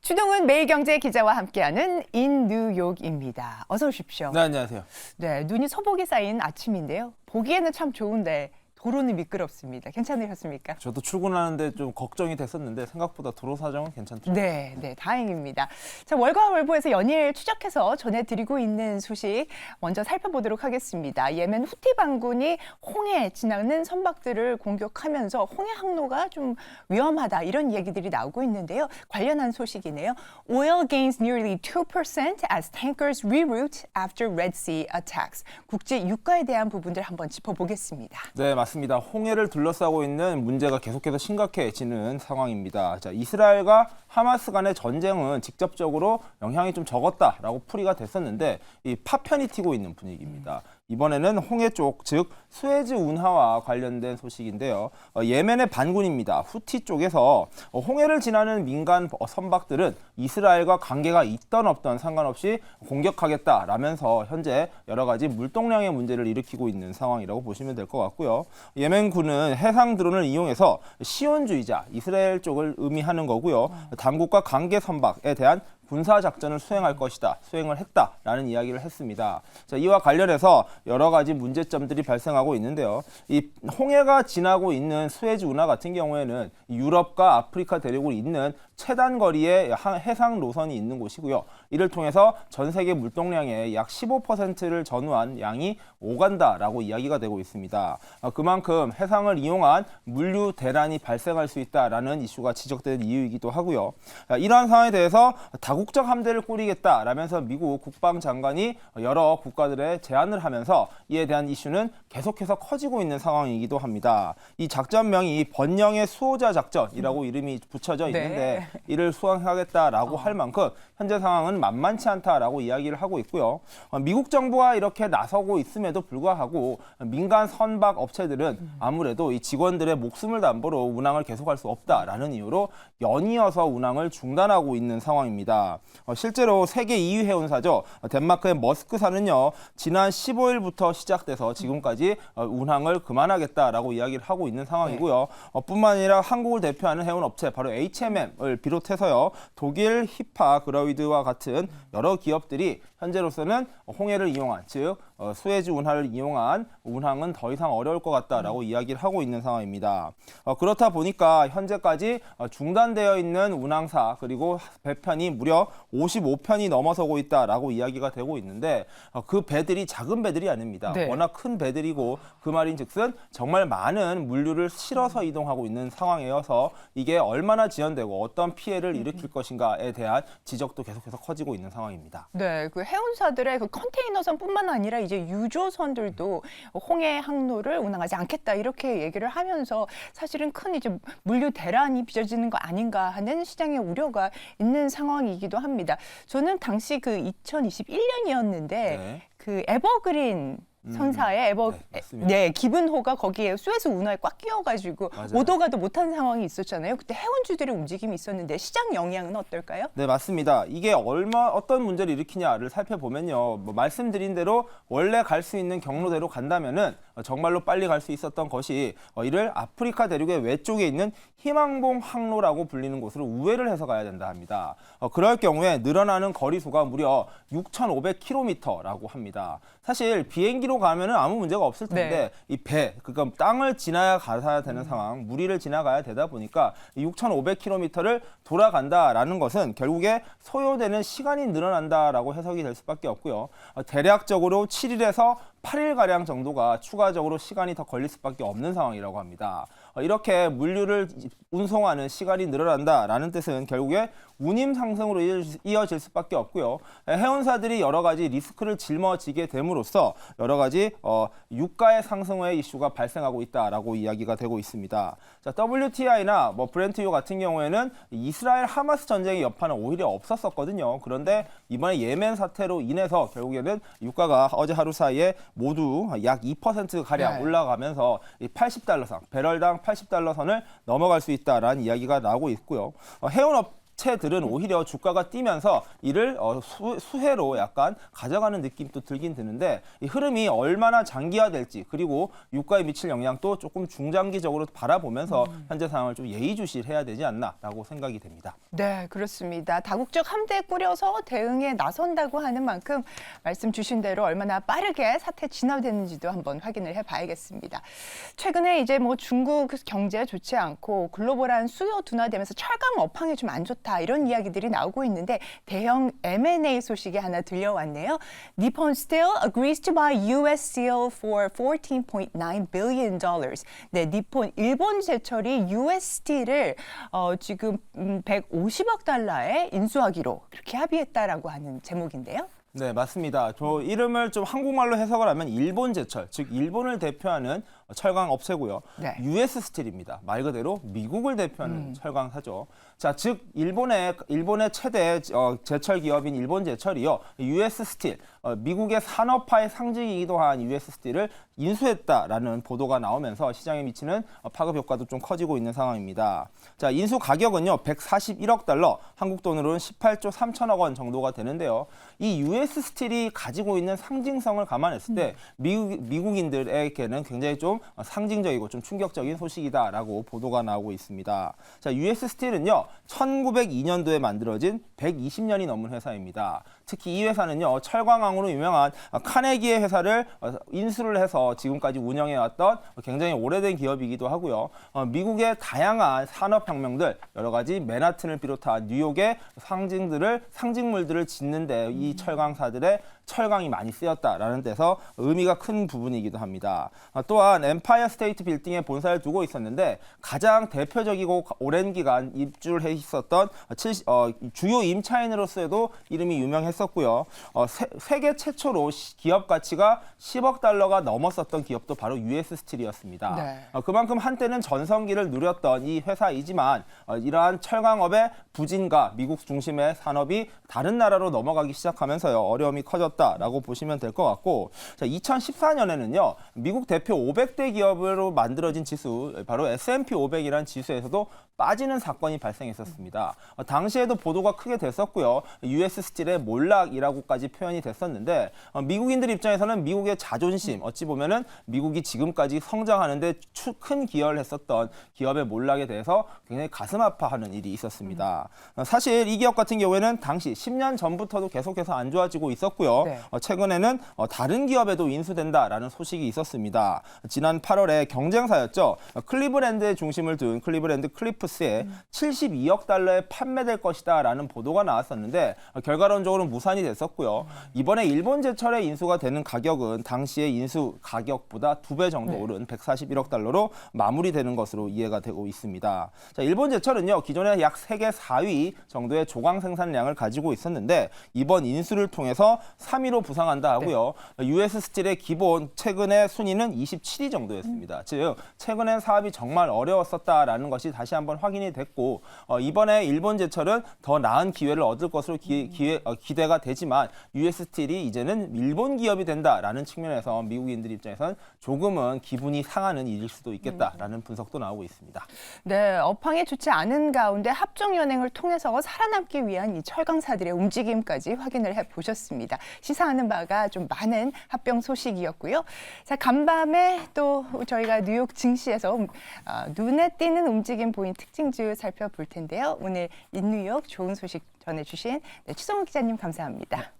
추동훈 매일경제 기자와 함께하는 인 뉴욕입니다. 어서 오십시오. 네, 안녕하세요. 네, 눈이 소복이 쌓인 아침인데요. 보기에는 참 좋은데 도로는 미끄럽습니다. 괜찮으셨습니까? 저도 출근하는데 좀 걱정이 됐었는데 생각보다 도로 사정은 괜찮더라고요. 네, 다행입니다. 자, 월가월보에서 연일 추적해서 전해드리고 있는 소식 먼저 살펴보도록 하겠습니다. 예멘 후티 반군이 홍해 지나는 선박들을 공격하면서 홍해 항로가 좀 위험하다 이런 얘기들이 나오고 있는데요. 관련한 소식이네요. Oil gains nearly 2% as tankers reroute after Red Sea attacks. 국제 유가에 대한 부분들 한번 짚어보겠습니다. 네, 맞습니다. 홍해를 둘러싸고 있는 문제가 계속해서 심각해지는 상황입니다. 자, 이스라엘과 하마스 간의 전쟁은 직접적으로 영향이 좀 적었다라고 풀이가 됐었는데 이 파편이 튀고 있는 분위기입니다. 이번에는 홍해 쪽, 즉 수에즈 운하와 관련된 소식인데요. 예멘의 반군입니다. 후티 쪽에서 홍해를 지나는 민간 선박들은 이스라엘과 관계가 있던 없던 상관없이 공격하겠다라면서 현재 여러 가지 물동량의 문제를 일으키고 있는 상황이라고 보시면 될 것 같고요. 예멘군은 해상 드론을 이용해서 시온주의자, 이스라엘 쪽을 의미하는 거고요. 당국과 관계 선박에 대한 군사작전을 수행할 것이다, 수행을 했다라는 이야기를 했습니다. 자, 이와 관련해서 여러 가지 문제점들이 발생하고 있는데요. 이 홍해가 지나고 있는 수에즈 운하 같은 경우에는 유럽과 아프리카 대륙을 잇는 최단 거리의 해상 노선이 있는 곳이고요. 이를 통해서 전 세계 물동량의 약 15%를 전후한 양이 오간다라고 이야기가 되고 있습니다. 그만큼 해상을 이용한 물류 대란이 발생할 수 있다라는 이슈가 지적되는 이유이기도 하고요. 이러한 상황에 대해서 다국적 함대를 꾸리겠다라면서 미국 국방장관이 여러 국가들에 제안을 하면서 이에 대한 이슈는 계속해서 커지고 있는 상황이기도 합니다. 이 작전명이 번영의 수호자 작전이라고 이름이 붙여져 있는데 이를 수행하겠다라고 할 만큼 현재 상황은 만만치 않다라고 이야기를 하고 있고요. 미국 정부가 이렇게 나서고 있음에도 불구하고 민간 선박 업체들은 아무래도 이 직원들의 목숨을 담보로 운항을 계속할 수 없다라는 이유로 연이어서 운항을 중단하고 있는 상황입니다. 실제로 세계 2위 해운사죠. 덴마크의 머스크사는요. 지난 15일부터 시작돼서 지금까지 운항을 그만하겠다라고 이야기를 하고 있는 상황이고요. 뿐만 아니라 한국을 대표하는 해운업체 바로 HMM을 비롯해서요. 독일 히파 그라위드와 같은 여러 기업들이 현재로서는 홍해를 이용한, 즉 수에즈 운하를 이용한 운항은 더 이상 어려울 것 같다라고 이야기를 하고 있는 상황입니다. 그렇다 보니까 현재까지 중단되어 있는 운항사 그리고 배편이 무려 55편이 넘어서고 있다라고 이야기가 되고 있는데 그 배들이 작은 배들이 아닙니다. 네. 워낙 큰 배들이고 그 말인즉슨 정말 많은 물류를 실어서 이동하고 있는 상황이어서 이게 얼마나 지연되고 어떤 피해를 일으킬 것인가에 대한 지적도 계속해서 커지고 있는 상황입니다. 네, 그 해운사들의 그 컨테이너선뿐만 아니라 이제 유조선들도 홍해 항로를 운항하지 않겠다 이렇게 얘기를 하면서 사실은 큰 이제 물류 대란이 빚어지는 거 아닌가 하는 시장의 우려가 있는 상황이기도 합니다. 저는 당시 그 2021년이었는데 그 에버그린 선사의 기븐호가 거기에 수에즈 운하에 꽉 끼어가지고 맞아요. 오도 가도 못한 상황이 있었잖아요. 그때 해운주들의 움직임이 있었는데 시장 영향은 어떨까요? 네, 맞습니다. 이게 어떤 문제를 일으키냐를 살펴보면요. 말씀드린 대로 원래 갈 수 있는 경로대로 간다면은 정말로 빨리 갈 수 있었던 것이 이를 아프리카 대륙의 외쪽에 있는 희망봉 항로라고 불리는 곳으로 우회를 해서 가야 된다 합니다. 그럴 경우에 늘어나는 거리수가 무려 6,500km라고 합니다. 사실 비행기로 가면은 아무 문제가 없을 텐데 이 배, 그러니까 땅을 지나야 가야 되는 상황, 무리를 지나가야 되다 보니까 6,500km를 돌아간다라는 것은 결국에 소요되는 시간이 늘어난다라고 해석이 될 수밖에 없고요. 대략적으로 7일에서 8일가량 정도가 추가적으로 시간이 더 걸릴 수밖에 없는 상황이라고 합니다. 이렇게 물류를 운송하는 시간이 늘어난다라는 뜻은 결국에 운임 상승으로 이어질 수밖에 없고요. 해운사들이 여러 가지 리스크를 짊어지게 됨으로써 여러 가지 유가의 상승의 이슈가 발생하고 있다라고 이야기가 되고 있습니다. 자, WTI나 브렌트유 같은 경우에는 이스라엘 하마스 전쟁의 여파는 오히려 없었었거든요. 그런데 이번에 예멘 사태로 인해서 결국에는 유가가 어제 하루 사이에 모두 약 2%가량 올라가면서 80달러 선, 배럴당 80달러 선을 넘어갈 수 있다라는 이야기가 나오고 있고요. 해운업 업체들은 오히려 주가가 뛰면서 이를 수혜로 약간 가져가는 느낌도 들긴 드는데 이 흐름이 얼마나 장기화될지 그리고 유가에 미칠 영향도 조금 중장기적으로 바라보면서 현재 상황을 좀 예의주시해야 되지 않나라고 생각이 됩니다. 네, 그렇습니다. 다국적 함대 꾸려서 대응에 나선다고 하는 만큼 말씀 주신 대로 얼마나 빠르게 사태 진화되는지도 한번 확인을 해봐야겠습니다. 최근에 이제 뭐 중국 경제 좋지 않고 글로벌한 수요 둔화되면서 철강 업황이 좀 안 좋다 이런 이야기들이 나오고 있는데 대형 M&A 소식이 하나 들려왔네요. Nippon Steel agrees to buy U.S. Steel for $14.9 billion. 네, 일본 제철이 U.S. 스틸을 지금 150억 달러에 인수하기로 그렇게 합의했다라고 하는 제목인데요. 네, 맞습니다. 저 이름을 좀 한국말로 해석을 하면 일본 제철, 즉 일본을 대표하는 철강 업체고요. 네. US 스틸입니다. 말 그대로 미국을 대표하는 철강사죠. 자, 즉 일본의 최대 제철 기업인 일본 제철이요. US 스틸, 미국의 산업화의 상징이기도 한 US 스틸을 인수했다라는 보도가 나오면서 시장에 미치는 파급 효과도 좀 커지고 있는 상황입니다. 자, 인수 가격은요. 141억 달러, 한국 돈으로는 18조 3천억 원 정도가 되는데요. 이 US 스틸이 가지고 있는 상징성을 감안했을 때 미국인들에게는 굉장히 좀 상징적이고 좀 충격적인 소식이다라고 보도가 나오고 있습니다. 자, US 스틸은요. 1902년도에 만들어진 120년이 넘은 회사입니다. 특히 이 회사는요. 철광항으로 유명한 카네기의 회사를 인수를 해서 지금까지 운영해왔던 굉장히 오래된 기업이기도 하고요. 미국의 다양한 산업혁명들, 여러 가지 맨하튼을 비롯한 뉴욕의 상징물들을 짓는데 이 철강사들의 철강이 많이 쓰였다라는 데서 의미가 큰 부분이기도 합니다. 또한 엠파이어 스테이트 빌딩에 본사를 두고 있었는데 가장 대표적이고 오랜 기간 입주해 있었던 주요 임차인으로서도 이름이 유명했었고요. 세계 최초로 기업 가치가 10억 달러가 넘었었던 기업도 바로 US 스틸이었습니다. 네. 그만큼 한때는 전성기를 누렸던 이 회사이지만 이러한 철강업의 부진과 미국 중심의 산업이 다른 나라로 넘어가기 시작하면서요. 어려움이 커졌다라고 보시면 될 것 같고, 자, 2014년에는요. 미국 대표 500대 기업으로 만들어진 지수, 바로 S&P 500이라는 지수에서도 빠지는 사건이 발생했었습니다. 당시에도 보도가 크게 됐었고요. US 스틸의 몰락이라고까지 표현이 됐었는데 미국인들 입장에서는 미국의 자존심, 어찌 보면은 미국이 지금까지 성장하는데 큰 기여를 했었던 기업의 몰락에 대해서 굉장히 가슴 아파하는 일이 있었습니다. 사실 이 기업 같은 경우에는 당시 10년 전부터도 계속해서 안 좋아지고 있었고요. 네. 최근에는 다른 기업에도 인수된다라는 소식이 있었습니다. 지난 8월에 경쟁사였죠. 클리브랜드의 중심을 둔 클리브랜드 클리프스에 72억 달러에 판매될 것이다라는 보도가 나왔었는데 결과론적으로 무산이 됐었고요. 이번에 일본 제철에 인수가 되는 가격은 당시의 인수 가격보다 2배 정도 오른 141억 달러로 마무리되는 것으로 이해가 되고 있습니다. 자, 일본 제철은요. 기존에 약 세계 4위 정도의 조강 생산량을 가지고 있었는데 이번 인수를 통해서 3위로 부상한다 하고요. US 스틸의 기본 최근의 순위는 27위 정도였습니다. 즉 최근엔 사업이 정말 어려웠었다라는 것이 다시 한번 확인이 됐고 이번에 일본 제철은 더 나은 기회를 얻을 것으로 기대가 되지만 US 스틸이 이제는 일본 기업이 된다라는 측면에서 미국인들 입장에서는 조금은 기분이 상하는 일일 수도 있겠다라는 분석도 나오고 있습니다. 네, 업황이 좋지 않은 가운데 합종 연행을 통해서 살아남기 위한 이 철강사들의 움직임까지 확인을 해보셨습니다. 시사하는 바가 좀 많은 합병 소식이었고요. 자, 간밤에 또 저희가 뉴욕 증시에서 눈에 띄는 움직임 보인 특징주 살펴볼 텐데요. 오늘 인뉴욕 좋은 소식 전해주신 추성훈 기자님 감사합니다.